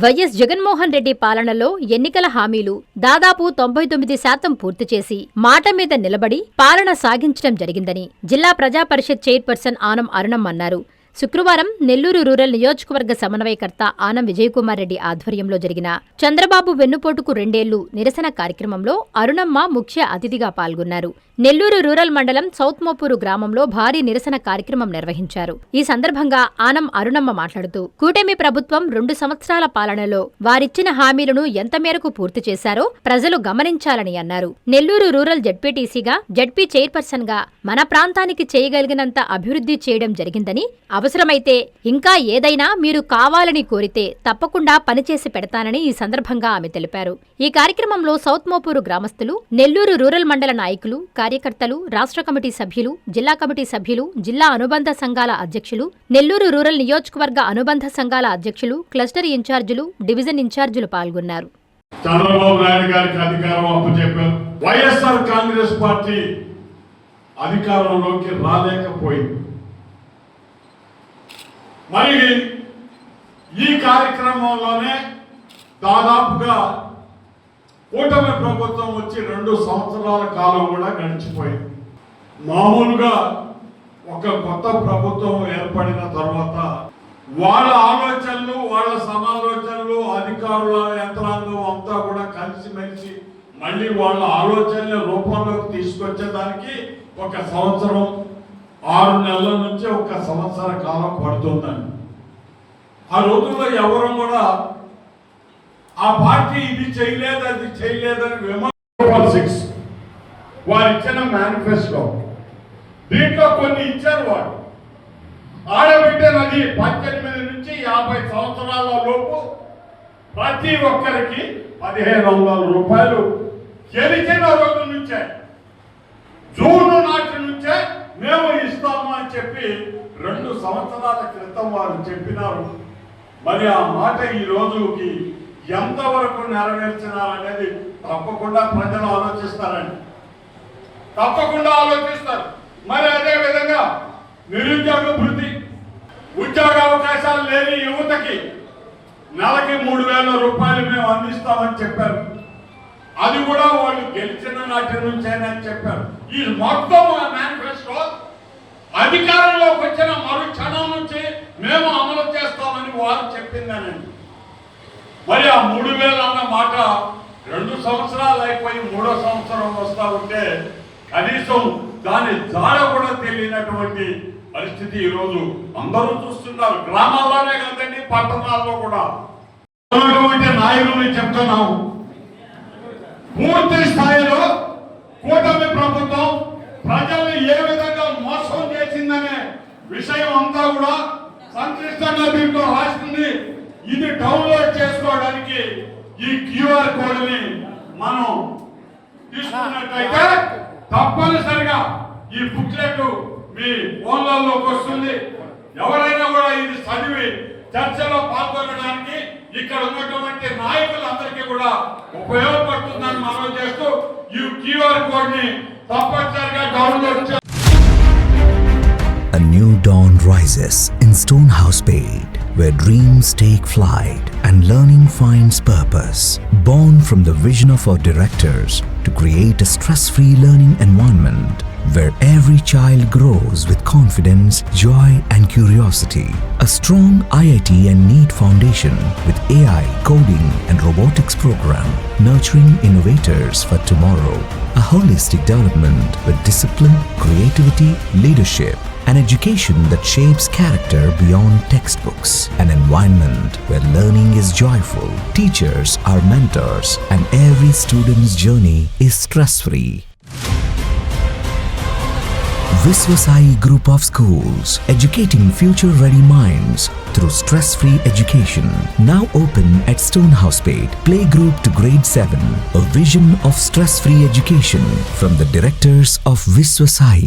YS Jaganmohan Reddy పాలనలో ఎన్నికల హామీలు దాదాపు 99% పూర్తి చేసి మాట మీద నిలబడి పాలన సాగించడం జరిగిందని జిల్లా ప్రజాపరిషత్ చైర్పర్సన్ ఆనం అరుణమ్మ అన్నారు. శుక్రవారం నెల్లూరు రూరల్ నియోజకవర్గ సమన్వయకర్త ఆనం విజయకుమార్ రెడ్డి ఆధ్వర్యంలో జరిగిన చంద్రబాబు వెన్నుపోటుకు 2 ఏళ్లు నిరసన కార్యక్రమంలో అరుణమ్మ ముఖ్య అతిథిగా పాల్గొన్నారు. నెల్లూరు రూరల్ మండలం సౌత్ మోపూరు గ్రామంలో భారీ నిరసన కార్యక్రమం నిర్వహించారు. ఈ సందర్భంగా ఆనం అరుణమ్మ మాట్లాడుతూ కూటమి ప్రభుత్వం 2 సంవత్సరాల పాలనలో వారిచ్చిన హామీలను ఎంత మేరకు పూర్తి చేశారో ప్రజలు గమనించాలని అన్నారు. నెల్లూరు రూరల్ జడ్పీటీసీగా జడ్పీ చైర్పర్సన్ గా మన ప్రాంతానికి చేయగలిగినంత అభివృద్ధి చేయడం జరిగిందని, అవసరమైతే ఇంకా ఏదైనా మీరు కావాలని కోరితే తప్పకుండా పనిచేసి పెడతానని ఈ సందర్భంగా ఆమె తెలిపారు. ఈ కార్యక్రమంలో సౌత్ మోపూరు గ్రామస్తులు, నెల్లూరు రూరల్ మండల నాయకులు, కార్యకర్తలు, రాష్ట్ర కమిటీ సభ్యులు, జిల్లా కమిటీ సభ్యులు, జిల్లా అనుబంధ సంఘాల అధ్యక్షులు, నెల్లూరు రూరల్ నియోజకవర్గ అనుబంధ సంఘాల అధ్యక్షులు, క్లస్టర్ ఇన్ఛార్జీలు, డివిజన్ ఇన్ఛార్జీలు పాల్గొన్నారు. చంద్రబాబు నాయుడు గారికి అధికారం అప్పచెప్పారు. వైఎస్ఆర్ కాంగ్రెస్ పార్టీ అధికారంలోకి రాలేకపోయింది. మరి ఈ కార్యక్రమంలోనే దాదాపుగా కూటమి ప్రభుత్వం వచ్చి 2 సంవత్సరాల కాలం కూడా గడిచిపోయింది. మామూలుగా ఒక కొత్త ప్రభుత్వం ఏర్పడిన తర్వాత వాళ్ళ ఆలోచనలు, వాళ్ళ సమాలోచనలు, అధికారుల యంత్రాంగం అంతా కూడా కలిసిమెలిసి మళ్ళీ వాళ్ళ ఆలోచనల రూపంలోకి తీసుకొచ్చేదానికి 1 సంవత్సరం 6 నెలల నుంచి 1 సంవత్సర కాలం పడుతుందని. ఆ రోజుల్లో ఎవరు కూడా ఆ పార్టీ ఇది చేయలేదు, అది చేయలేదని విమర్శ వారు ఇచ్చిన మేనిఫెస్టో దీంట్లో కొన్ని ఇచ్చారు. వాడు ఆడబిడ్డనది 18 నుంచి 50 సంవత్సరాల లోపు ప్రతి ఒక్కరికి 1500 రూపాయలు గెలిచిన రోజు నుంచే, జూన్ నాటి నుంచే మేము ఇస్తాము అని చెప్పి 2 సంవత్సరాల క్రితం వారు చెప్పినారు. మరి ఆ మాట ఈ రోజుకి ఎంతవరకు నెరవేర్చినారనేది తప్పకుండా ప్రజలు ఆలోచిస్తారండి, తప్పకుండా ఆలోచిస్తారు. మరి అదే విధంగా నిరుద్యోగ భృతి, ఉద్యోగ అవకాశాలు లేని యువతకి నెలకి 3000 రూపాయలు మేము అందిస్తామని చెప్పారు. అది కూడా వాళ్ళు గెలిచిన నాటి నుంచేనని చెప్పారు. ఈ మొత్తం మేనిఫెస్టో అధికారంలోకి వచ్చిన మరుక్షణం నుంచి మేము అమలు చేస్తామని వారు చెప్పిందనండి. మరి ఆ 3000 అన్న మాట 2 సంవత్సరాలు అయిపోయి 3వ సంవత్సరం వస్తా ఉంటే కనీసం దాని జాడ కూడా తెలియనటువంటి పరిస్థితి ఈరోజు అందరూ చూస్తున్నారు. గ్రామాల్లోనే కాదండి, పట్టణాల్లో కూడా నాయకుల్ని చెప్తున్నాము. పూర్తి స్థాయిలో కూటమి ప్రభుత్వం ప్రజల్ని ఏ విధంగా మోసం చేసిందనే విషయం అంతా కూడా సంక్లిష్టంగా దీంట్లో రాస్తుంది. ఇది డౌన్లోడ్ చేసుకోవడానికి ఈ క్యూఆర్ కోడ్ ని మనం తీసుకున్నట్లయితే తప్పనిసరిగా ఈ బుక్లెట్ మీ ఫోన్లలోకి వస్తుంది. ఎవరైనా కూడా ఇది చదివి చర్చలో పాల్గొనడానికి ఇక్కడ ఉన్నటువంటి నాయకులందరికీ కూడా ఉపయోగపడుతుందని మనం చేస్తూ ఈ క్యూఆర్ కోడ్ ని తప్పనిసరిగా డౌన్లోడ్ చేయాలి. A new dawn rises in Stonehousepate, where dreams take flight and learning finds purpose. Born from the vision of our directors to create a stress-free learning environment where every child grows with confidence, joy and curiosity. A strong IIT and NEET foundation with AI, coding and robotics program, nurturing innovators for tomorrow. A holistic development with discipline, creativity, leadership, an education that shapes character beyond textbooks, an environment where learning is joyful, teachers are mentors, and every student's journey is stress-free. Viswasai Group of Schools, educating future-ready minds through stress-free education. Now open at Stonehousepate, playgroup to grade 7. A vision of stress-free education from the directors of Viswasai.